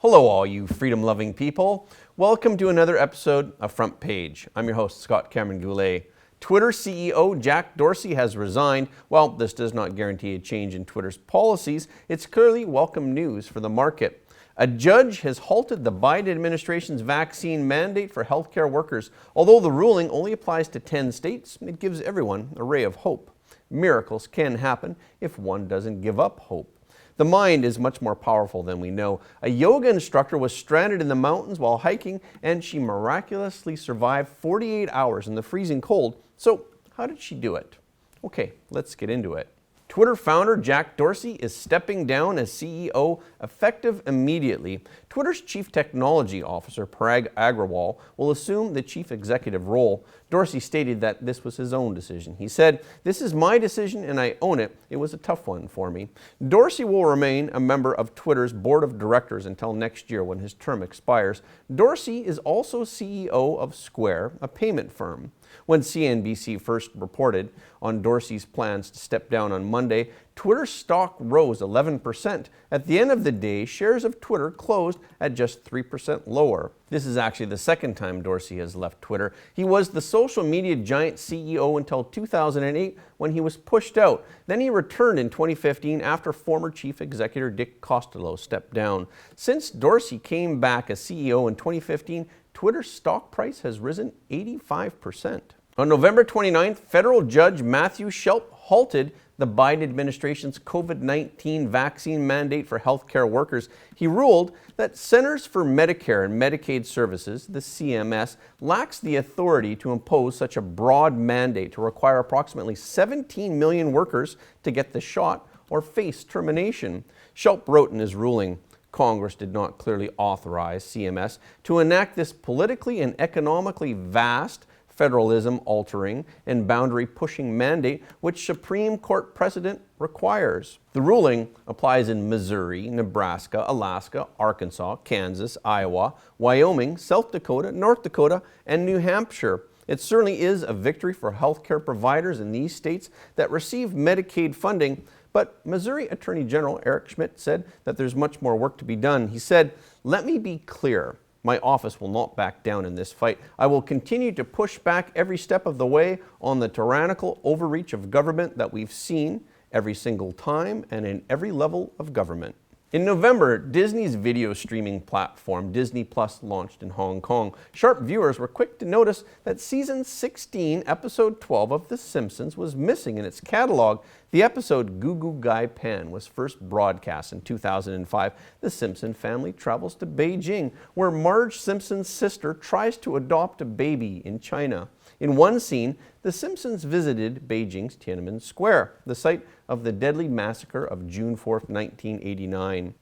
Hello all you freedom-loving people. Welcome to another episode of Front Page. I'm your host, Scott Cameron Goulet. Twitter CEO Jack Dorsey has resigned. While this does not guarantee a change in Twitter's policies, it's clearly welcome news for the market. A judge has halted the Biden administration's vaccine mandate for healthcare workers. Although the ruling only applies to 10 states, it gives everyone a ray of hope. Miracles can happen if one doesn't give up hope. The mind is much more powerful than we know. A yoga instructor was stranded in the mountains while hiking, and she miraculously survived 48 hours in the freezing cold. So, how did she do it? Okay, let's get into it. Twitter founder Jack Dorsey is stepping down as CEO effective immediately. Twitter's Chief Technology Officer Parag Agrawal will assume the Chief Executive role. Dorsey stated that this was his own decision. He said, "This is my decision and I own it. It was a tough one for me." Dorsey will remain a member of Twitter's board of directors until next year when his term expires. Dorsey is also CEO of Square, a payment firm. When CNBC first reported on Dorsey's plans to step down on Monday, Twitter stock rose 11%. At the end of the day, shares of Twitter closed at just 3% lower. This is actually the second time Dorsey has left Twitter. He was the social media giant CEO until 2008 when he was pushed out. Then he returned in 2015 after former chief executive Dick Costolo stepped down. Since Dorsey came back as CEO in 2015, Twitter's stock price has risen 85%. On November 29th, federal judge Matthew Shelp halted the Biden administration's COVID-19 vaccine mandate for healthcare workers. He ruled that Centers for Medicare and Medicaid Services, the CMS, lacks the authority to impose such a broad mandate to require approximately 17 million workers to get the shot or face termination. Shelp wrote in his ruling, "Congress did not clearly authorize CMS to enact this politically and economically vast, federalism-altering and boundary-pushing mandate which Supreme Court precedent requires." The ruling applies in Missouri, Nebraska, Alaska, Arkansas, Kansas, Iowa, Wyoming, South Dakota, North Dakota, and New Hampshire. It certainly is a victory for healthcare providers in these states that receive Medicaid funding. But Missouri Attorney General Eric Schmidt said that there's much more work to be done. He said, "Let me be clear. My office will not back down in this fight. I will continue to push back every step of the way on the tyrannical overreach of government that we've seen every single time and in every level of government." In November, Disney's video streaming platform, Disney Plus, launched in Hong Kong. Sharp viewers were quick to notice that season 16, episode 12 of The Simpsons was missing in its catalog. The episode Goo Goo Gai Pan was first broadcast in 2005. The Simpson family travels to Beijing, where Marge Simpson's sister tries to adopt a baby in China. In one scene, the Simpsons visited Beijing's Tiananmen Square, the site of the deadly massacre of June 4, 1989.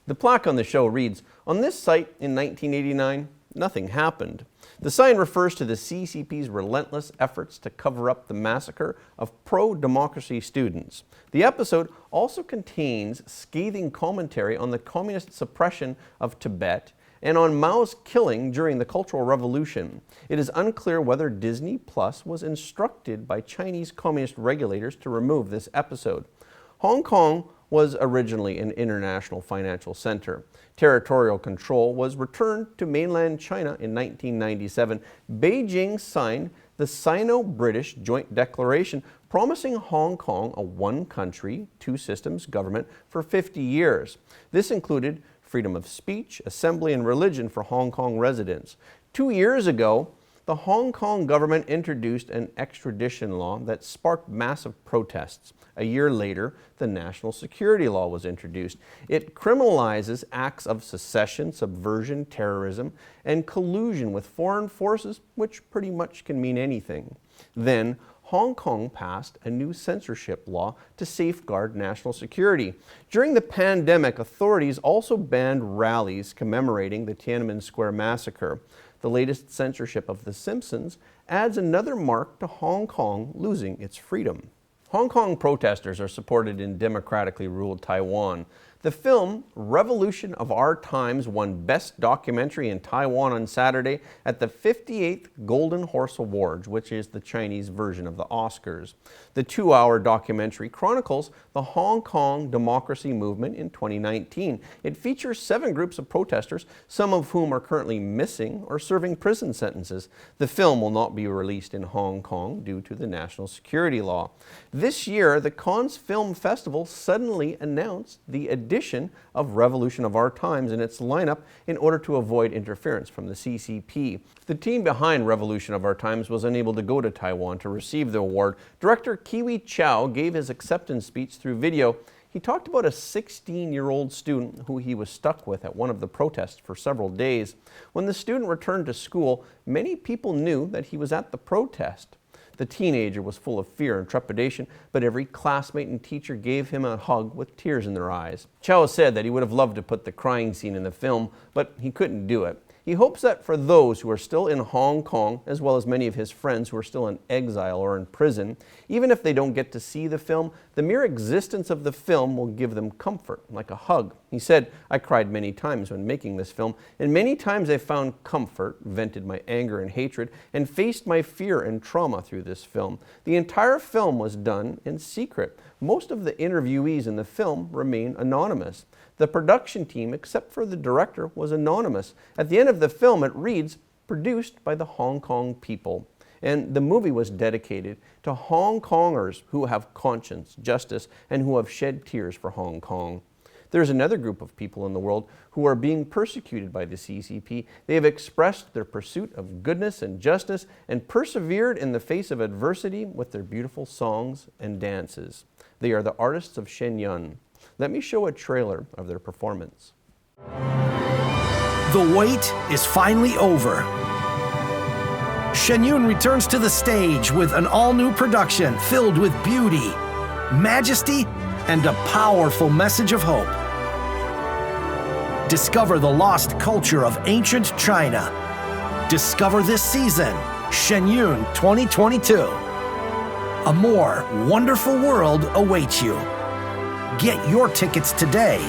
The plaque on the show reads, "On this site in 1989, nothing happened." The sign refers to the CCP's relentless efforts to cover up the massacre of pro-democracy students. The episode also contains scathing commentary on the communist suppression of Tibet and on Mao's killing during the Cultural Revolution. It is unclear whether Disney Plus was instructed by Chinese communist regulators to remove this episode. Hong Kong was originally an international financial center. Territorial control was returned to mainland China in 1997. Beijing signed the Sino-British Joint Declaration promising Hong Kong a one-country, two-systems government for 50 years. This included freedom of speech, assembly, and religion for Hong Kong residents. 2 years ago, the Hong Kong government introduced an extradition law that sparked massive protests. A year later, the national security law was introduced. It criminalizes acts of secession, subversion, terrorism, and collusion with foreign forces, which pretty much can mean anything. Then, Hong Kong passed a new censorship law to safeguard national security. During the pandemic, authorities also banned rallies commemorating the Tiananmen Square massacre. The latest censorship of The Simpsons adds another mark to Hong Kong losing its freedom. Hong Kong protesters are supported in democratically ruled Taiwan. The film Revolution of Our Times won Best Documentary in Taiwan on Saturday at the 58th Golden Horse Awards, which is the Chinese version of the Oscars. The 2-hour documentary chronicles the Hong Kong democracy movement in 2019. It features 7 groups of protesters, some of whom are currently missing or serving prison sentences. The film will not be released in Hong Kong due to the national security law. This year, the Cannes Film Festival suddenly announced the addition of Revolution of Our Times in its lineup in order to avoid interference from the CCP. The team behind Revolution of Our Times was unable to go to Taiwan to receive the award. Director Kiwi Chow gave his acceptance speech through video. He talked about a 16-year-old student who he was stuck with at one of the protests for several days. When the student returned to school, many people knew that he was at the protest. The teenager was full of fear and trepidation, but every classmate and teacher gave him a hug with tears in their eyes. Chow said that he would have loved to put the crying scene in the film, but he couldn't do it. He hopes that for those who are still in Hong Kong, as well as many of his friends who are still in exile or in prison, even if they don't get to see the film, the mere existence of the film will give them comfort, like a hug. He said, "I cried many times when making this film, and many times I found comfort, vented my anger and hatred, and faced my fear and trauma through this film. The entire film was done in secret. Most of the interviewees in the film remain anonymous. The production team, except for the director, was anonymous. At the end of the film, it reads, 'Produced by the Hong Kong people.' And the movie was dedicated to Hong Kongers who have conscience, justice, and who have shed tears for Hong Kong." There's another group of people in the world who are being persecuted by the CCP. They have expressed their pursuit of goodness and justice and persevered in the face of adversity with their beautiful songs and dances. They are the artists of Shenyang. Let me show a trailer of their performance. The wait is finally over. Shenyang returns to the stage with an all-new production filled with beauty, majesty, and a powerful message of hope. Discover the lost culture of ancient China. Discover this season, Shenyang 2022. A more wonderful world awaits you. Get your tickets today.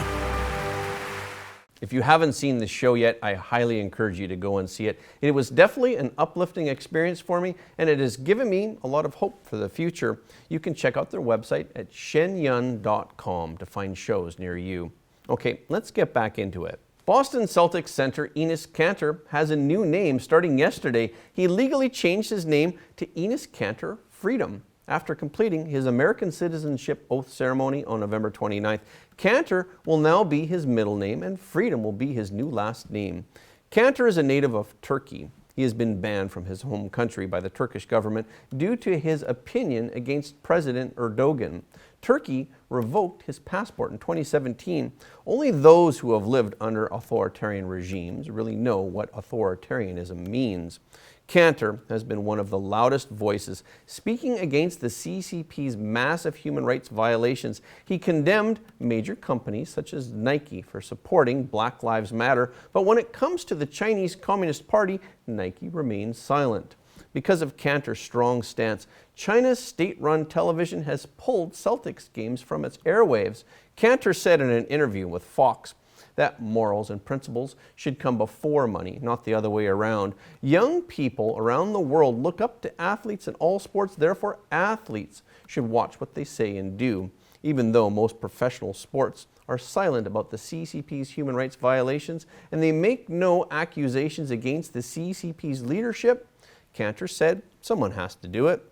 If you haven't seen the show yet, I highly encourage you to go and see it. It was definitely an uplifting experience for me, and it has given me a lot of hope for the future. You can check out their website at shenyang.com to find shows near you. Okay, let's get back into it. Boston Celtics center Enes Kanter has a new name starting yesterday. He legally changed his name to Enes Kanter Freedom after completing his American citizenship oath ceremony on November 29th. Kanter will now be his middle name, and Freedom will be his new last name. Kanter is a native of Turkey. He has been banned from his home country by the Turkish government due to his opinion against President Erdogan. Turkey revoked his passport in 2017. Only those who have lived under authoritarian regimes really know what authoritarianism means. Kanter has been one of the loudest voices speaking against the CCP's massive human rights violations. He condemned major companies such as Nike for supporting Black Lives Matter, but when it comes to the Chinese Communist Party, Nike remains silent. Because of Kanter's strong stance, China's state-run television has pulled Celtics games from its airwaves. Kanter said in an interview with Fox that morals and principles should come before money, not the other way around. Young people around the world look up to athletes in all sports, therefore athletes should watch what they say and do. Even though most professional sports are silent about the CCP's human rights violations and they make no accusations against the CCP's leadership, Kanter said someone has to do it.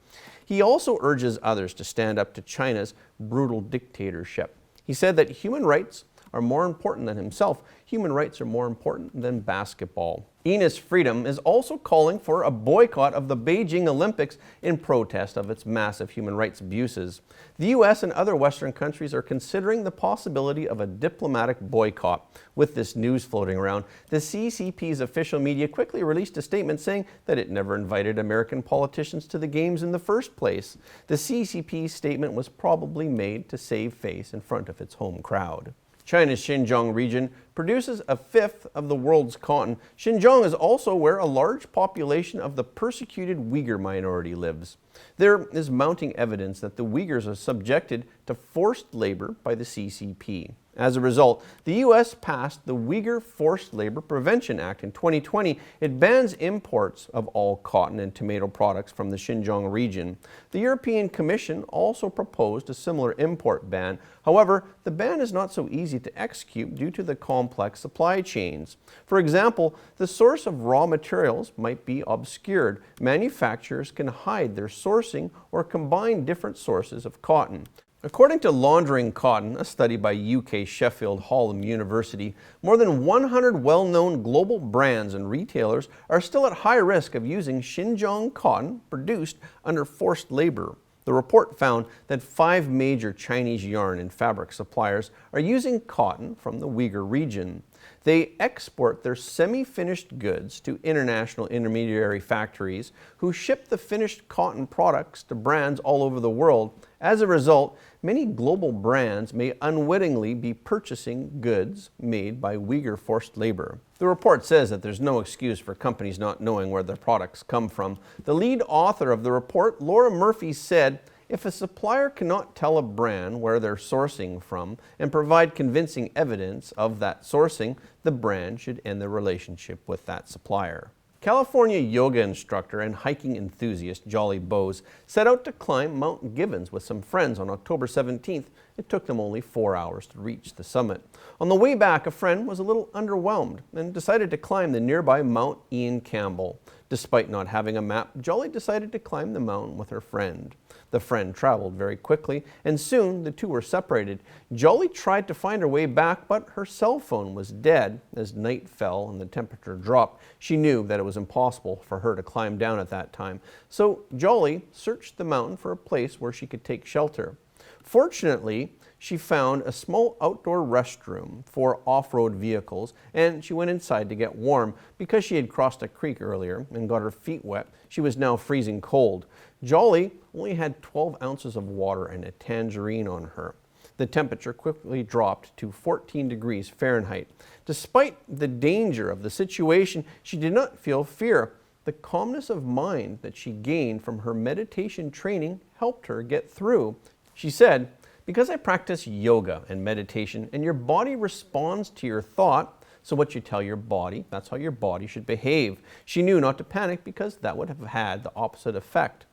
He also urges others to stand up to China's brutal dictatorship. He said that human rights are more important than himself. Human rights are more important than basketball. Enes Freedom is also calling for a boycott of the Beijing Olympics in protest of its massive human rights abuses. The US and other Western countries are considering the possibility of a diplomatic boycott. With this news floating around, the CCP's official media quickly released a statement saying that it never invited American politicians to the games in the first place. The CCP's statement was probably made to save face in front of its home crowd. China's Xinjiang region produces a fifth of the world's cotton. Xinjiang is also where a large population of the persecuted Uyghur minority lives. There is mounting evidence that the Uyghurs are subjected to forced labor by the CCP. As a result, the U.S. passed the Uyghur Forced Labor Prevention Act in 2020. It bans imports of all cotton and tomato products from the Xinjiang region. The European Commission also proposed a similar import ban. However, the ban is not so easy to execute due to the complex supply chains. For example, the source of raw materials might be obscured. Manufacturers can hide their sourcing or combine different sources of cotton. According to Laundering Cotton, a study by UK Sheffield Hallam University, more than 100 well-known global brands and retailers are still at high risk of using Xinjiang cotton produced under forced labor. The report found that 5 major Chinese yarn and fabric suppliers are using cotton from the Uyghur region. They export their semi-finished goods to international intermediary factories who ship the finished cotton products to brands all over the world. As a result, many global brands may unwittingly be purchasing goods made by Uyghur forced labor. The report says that there's no excuse for companies not knowing where their products come from. The lead author of the report, Laura Murphy, said, "If a supplier cannot tell a brand where they're sourcing from and provide convincing evidence of that sourcing, the brand should end the relationship with that supplier." California yoga instructor and hiking enthusiast Jolly Bose set out to climb Mount Gibbons with some friends on October 17th. It took them only 4 hours to reach the summit. On the way back, a friend was a little underwhelmed and decided to climb the nearby Mount Ian Campbell. Despite not having a map, Jolly decided to climb the mountain with her friend. The friend traveled very quickly, and soon the two were separated. Jolly tried to find her way back, but her cell phone was dead. As night fell and the temperature dropped, she knew that it was impossible for her to climb down at that time. So Jolly searched the mountain for a place where she could take shelter. Fortunately, she found a small outdoor restroom for off-road vehicles, and she went inside to get warm. Because she had crossed a creek earlier and got her feet wet, she was now freezing cold. Jolly only had 12 ounces of water and a tangerine on her. The temperature quickly dropped to 14 degrees Fahrenheit. Despite the danger of the situation, she did not feel fear. The calmness of mind that she gained from her meditation training helped her get through. She said, "Because I practice yoga and meditation, and your body responds to your thought, so what you tell your body, that's how your body should behave." She knew not to panic because that would have had the opposite effect.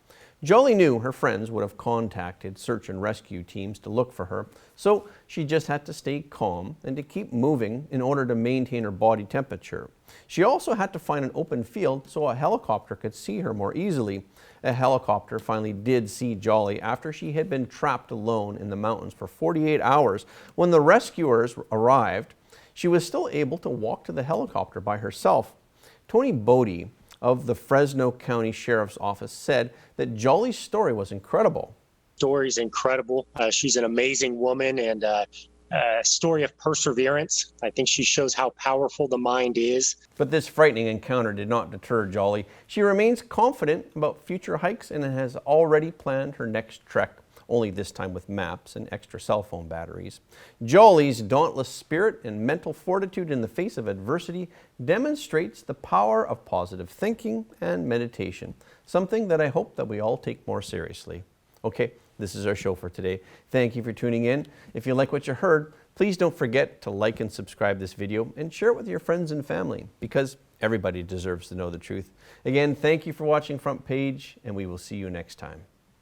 Jolly knew her friends would have contacted search and rescue teams to look for her, so she just had to stay calm and to keep moving in order to maintain her body temperature. She also had to find an open field so a helicopter could see her more easily. A helicopter finally did see Jolly after she had been trapped alone in the mountains for 48 hours. When the rescuers arrived, she was still able to walk to the helicopter by herself. Tony Bodie of the Fresno County Sheriff's Office said that Jolly's story was incredible. Story's incredible. She's an amazing woman and a story of perseverance. I think she shows how powerful the mind is. But this frightening encounter did not deter Jolly. She remains confident about future hikes and has already planned her next trek, only this time with maps and extra cell phone batteries. Jolly's dauntless spirit and mental fortitude in the face of adversity demonstrates the power of positive thinking and meditation, something that I hope that we all take more seriously. Okay, this is our show for today. Thank you for tuning in. If you like what you heard, please don't forget to like and subscribe this video and share it with your friends and family, because everybody deserves to know the truth. Again, thank you for watching Front Page, and we will see you next time.